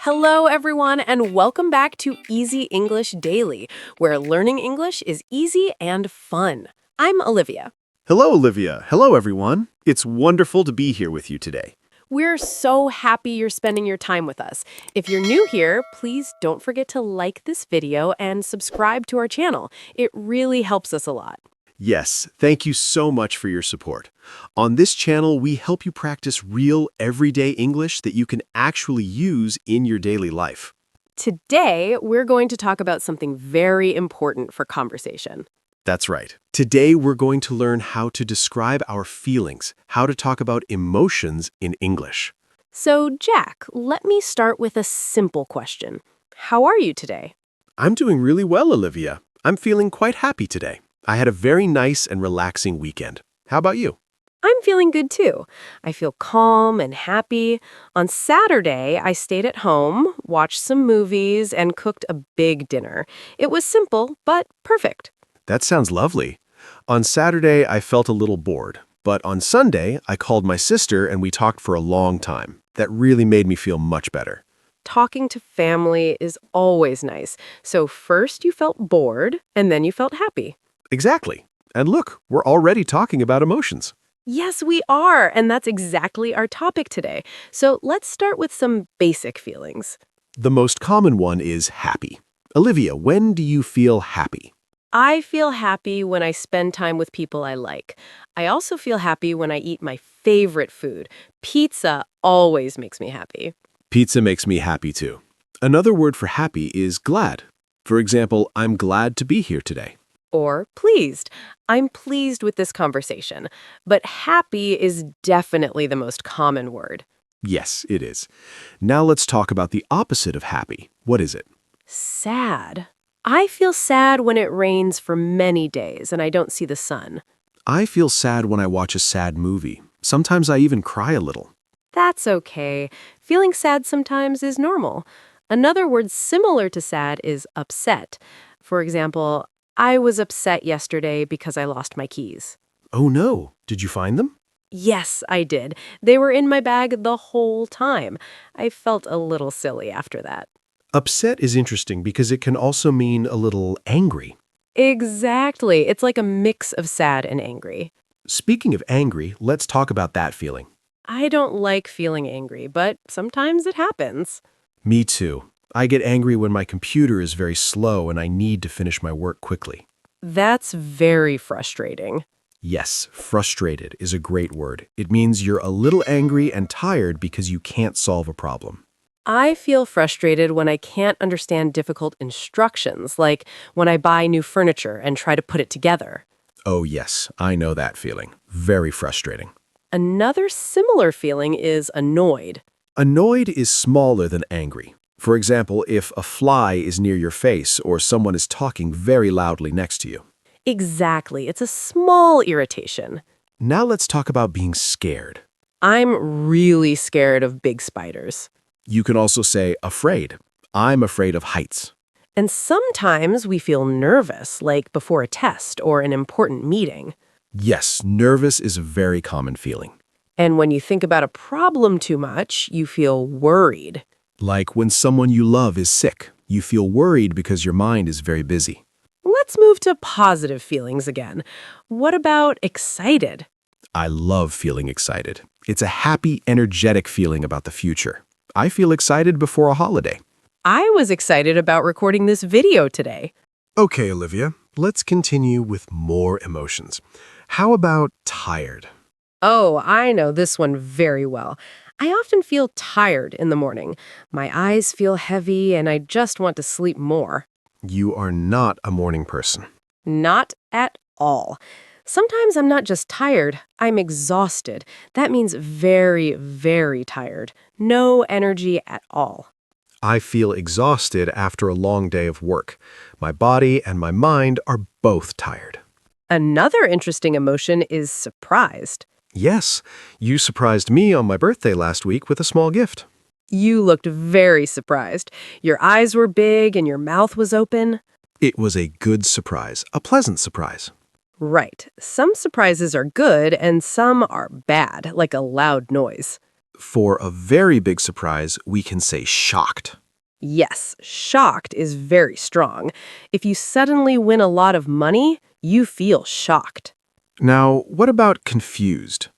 Hello, everyone, and welcome back to Easy English Daily, where learning English is easy and fun. I'm Olivia. Hello, Olivia. Hello, everyone. It's wonderful to be here with you today. We're so happy you're spending your time with us. If you're new here, please don't forget to like this video and subscribe to our channel. It really helps us a lot. Yes, thank you so much for your support. On this channel, we help you practice real, everyday English that you can actually use in your daily life. Today, we're going to talk about something very important for conversation. That's right. Today, we're going to learn how to describe our feelings, how to talk about emotions in English. So, Jack, let me start with a simple question. How are you today? I'm doing really well, Olivia. I'm feeling quite happy today. I had a very nice and relaxing weekend. How about you? I'm feeling good too. I feel calm and happy. On Saturday, I stayed at home, watched some movies, and cooked a big dinner. It was simple, but perfect. That sounds lovely. On Saturday, I felt a little bored, but on Sunday, I called my sister and we talked for a long time. That really made me feel much better. Talking to family is always nice. So first you felt bored, and then you felt happy. Exactly. And look, we're already talking about emotions. Yes, we are, and that's exactly our topic today. So let's start with some basic feelings. The most common one is happy. Olivia, when do you feel happy? I feel happy when I spend time with people I like. I also feel happy when I eat my favorite food. Pizza always makes me happy. Pizza makes me happy too. Another word for happy is glad. For example, I'm glad to be here today. Or pleased. I'm pleased with this conversation. But happy is definitely the most common word. Yes, it is. Now let's talk about the opposite of happy. What is it? Sad. I feel sad when it rains for many days and I don't see the sun. I feel sad when I watch a sad movie. Sometimes I even cry a little. That's okay. Feeling sad sometimes is normal. Another word similar to sad is upset. For example, I was upset yesterday because I lost my keys. Oh no, did you find them? Yes, I did. They were in my bag the whole time. I felt a little silly after that. Upset is interesting because it can also mean a little angry. Exactly. It's like a mix of sad and angry. Speaking of angry, let's talk about that feeling. I don't like feeling angry, but sometimes it happens. Me too. I get angry when my computer is very slow and I need to finish my work quickly. That's very frustrating. Yes, frustrated is a great word. It means you're a little angry and tired because you can't solve a problem. I feel frustrated when I can't understand difficult instructions, like when I buy new furniture and try to put it together. Oh yes, I know that feeling. Very frustrating. Another similar feeling is annoyed. Annoyed is smaller than angry. For example, if a fly is near your face or someone is talking very loudly next to you. Exactly. It's a small irritation. Now let's talk about being scared. I'm really scared of big spiders. You can also say afraid. I'm afraid of heights. And sometimes we feel nervous, like before a test or an important meeting. Yes, nervous is a very common feeling. And when you think about a problem too much, you feel worried. Like when someone you love is sick, you feel worried because your mind is very busy. Let's move to positive feelings again. What about excited? I love feeling excited. It's a happy, energetic feeling about the future. I feel excited before a holiday. I was excited about recording this video today. Okay, Olivia, let's continue with more emotions. How about tired? Oh, I know this one very well. I often feel tired in the morning. My eyes feel heavy and I just want to sleep more. You are not a morning person. Not at all. Sometimes I'm not just tired, I'm exhausted. That means very, very tired. No energy at all. I feel exhausted after a long day of work. My body and my mind are both tired. Another interesting emotion is surprised. Yes, you surprised me on my birthday last week with a small gift. You looked very surprised. Your eyes were big and your mouth was open. It was a good surprise, a pleasant surprise. Right. Some surprises are good and some are bad, like a loud noise. For a very big surprise, we can say shocked. Yes, shocked is very strong. If you suddenly win a lot of money, you feel shocked. Now, what about confused?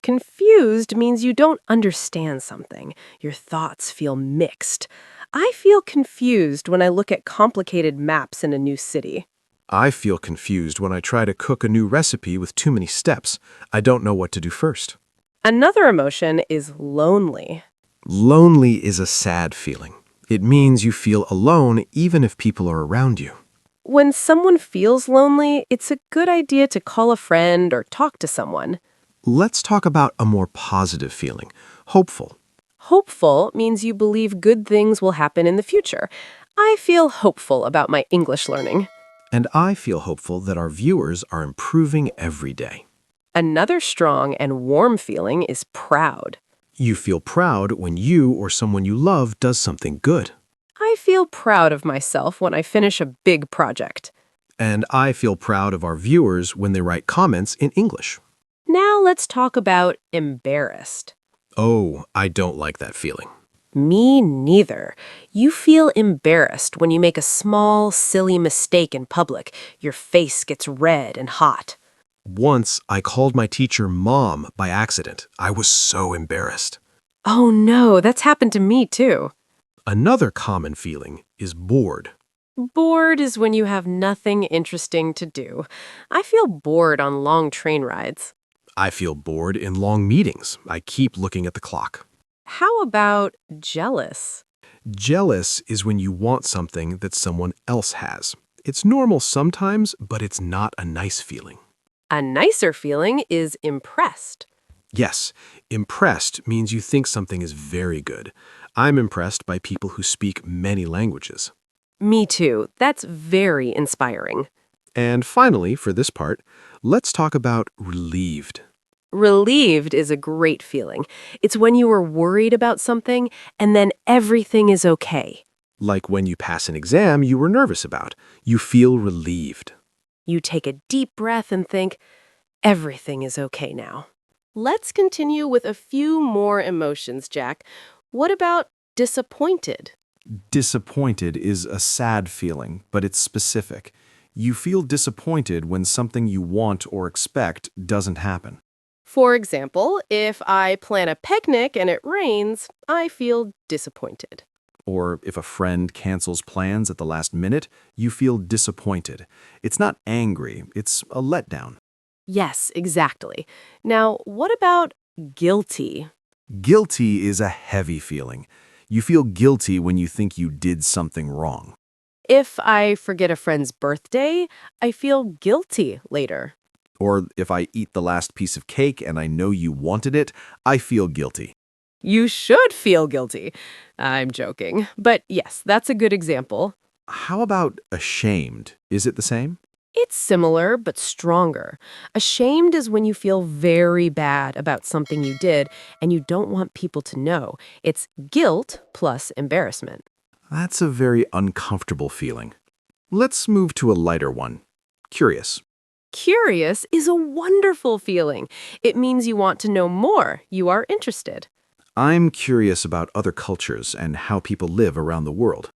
Confused means you don't understand something. Your thoughts feel mixed. I feel confused when I look at complicated maps in a new city. I feel confused when I try to cook a new recipe with too many steps. I don't know what to do first. Another emotion is lonely. Lonely is a sad feeling. It means you feel alone even if people are around you. When someone feels lonely, it's a good idea to call a friend or talk to someone. Let's talk about a more positive feeling, hopeful. Hopeful means you believe good things will happen in the future. I feel hopeful about my English learning. And I feel hopeful that our viewers are improving every day. Another strong and warm feeling is proud. You feel proud when you or someone you love does something good. I feel proud of myself when I finish a big project. And I feel proud of our viewers when they write comments in English. Now let's talk about embarrassed. Oh, I don't like that feeling. Me neither. You feel embarrassed when you make a small, silly mistake in public. Your face gets red and hot. Once, I called my teacher Mom by accident. I was so embarrassed. Oh no, that's happened to me too. Another common feeling is bored. Bored is when you have nothing interesting to do. I feel bored on long train rides. I feel bored in long meetings. I keep looking at the clock. How about jealous? Jealous is when you want something that someone else has. It's normal sometimes, but it's not a nice feeling. A nicer feeling is impressed. Yes, impressed means you think something is very good. I'm impressed by people who speak many languages. Me too. That's very inspiring. And finally, for this part, let's talk about relieved. Relieved is a great feeling. It's when you were worried about something and then everything is okay. Like when you pass an exam you were nervous about. You feel relieved. You take a deep breath and think, everything is okay now. Let's continue with a few more emotions, Jack. What about disappointed? Disappointed is a sad feeling, but it's specific. You feel disappointed when something you want or expect doesn't happen. For example, if I plan a picnic and it rains, I feel disappointed. Or if a friend cancels plans at the last minute, you feel disappointed. It's not angry, it's a letdown. Yes, exactly. Now, what about guilty? Guilty is a heavy feeling. You feel guilty when you think you did something wrong. If I forget a friend's birthday, I feel guilty later. Or if I eat the last piece of cake and I know you wanted it, I feel guilty. You should feel guilty. I'm joking. But yes, that's a good example. How about ashamed? Is it the same? It's similar, but stronger. Ashamed is when you feel very bad about something you did and you don't want people to know. It's guilt plus embarrassment. That's a very uncomfortable feeling. Let's move to a lighter one. Curious. Curious is a wonderful feeling. It means you want to know more. You are interested. I'm curious about other cultures and how people live around the world.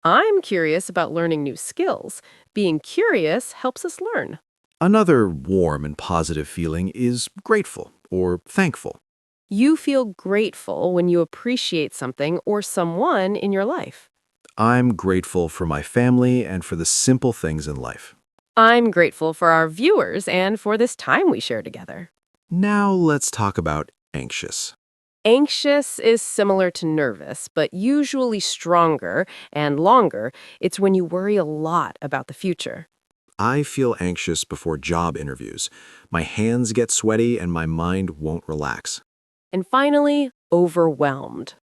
I'm curious about learning new skills. Being curious helps us learn. Another warm and positive feeling is grateful or thankful. You feel grateful when you appreciate something or someone in your life. I'm grateful for my family and for the simple things in life. I'm grateful for our viewers and for this time we share together. Now let's talk about anxious. Anxious is similar to nervous, but usually stronger and longer. It's when you worry a lot about the future. I feel anxious before job interviews. My hands get sweaty and my mind won't relax. And finally, overwhelmed.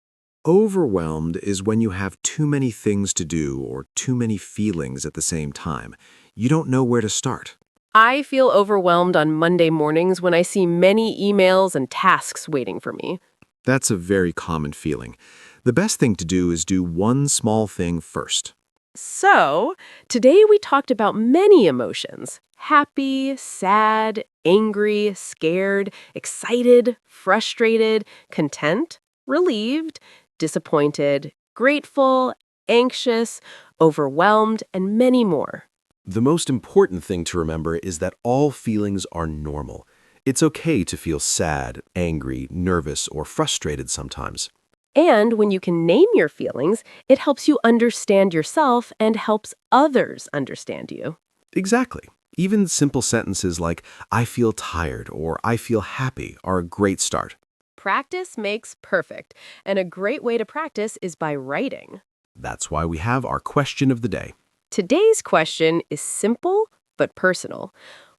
Overwhelmed is when you have too many things to do or too many feelings at the same time. You don't know where to start. I feel overwhelmed on Monday mornings when I see many emails and tasks waiting for me. That's a very common feeling. The best thing to do is do one small thing first. So, today we talked about many emotions: happy, sad, angry, scared, excited, frustrated, content, relieved, disappointed, grateful, anxious, overwhelmed, and many more. The most important thing to remember is that all feelings are normal. It's okay to feel sad, angry, nervous, or frustrated sometimes. And when you can name your feelings, it helps you understand yourself and helps others understand you. Exactly. Even simple sentences like, I feel tired or I feel happy are a great start. Practice makes perfect, and a great way to practice is by writing. That's why we have our question of the day. Today's question is simple but personal.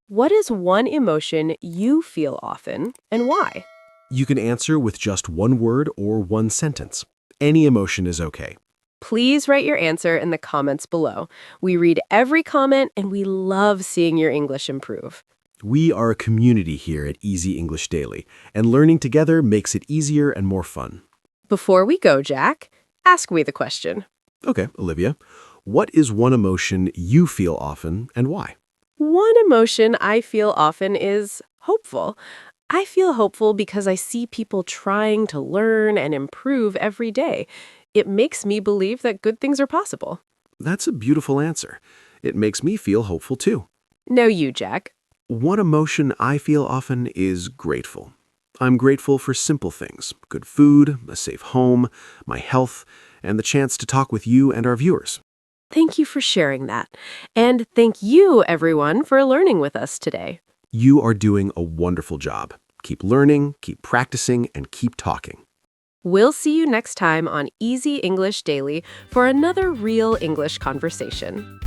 What is one emotion you feel often and why? You can answer with just one word or one sentence. Any emotion is okay. Please write your answer in the comments below. We read every comment and we love seeing your English improve. We are a community here at Easy English Daily, and learning together makes it easier and more fun. Before we go, Jack, ask me the question. Okay, Olivia, what is one emotion you feel often and why? One emotion I feel often is hopeful. I feel hopeful because I see people trying to learn and improve every day. It makes me believe that good things are possible. That's a beautiful answer. It makes me feel hopeful too. No, you, Jack. One emotion I feel often is grateful. I'm grateful for simple things, good food, a safe home, my health, and the chance to talk with you and our viewers. Thank you for sharing that. And thank you, everyone, for learning with us today. You are doing a wonderful job. Keep learning, keep practicing, and keep talking. We'll see you next time on Easy English Daily for another real English conversation.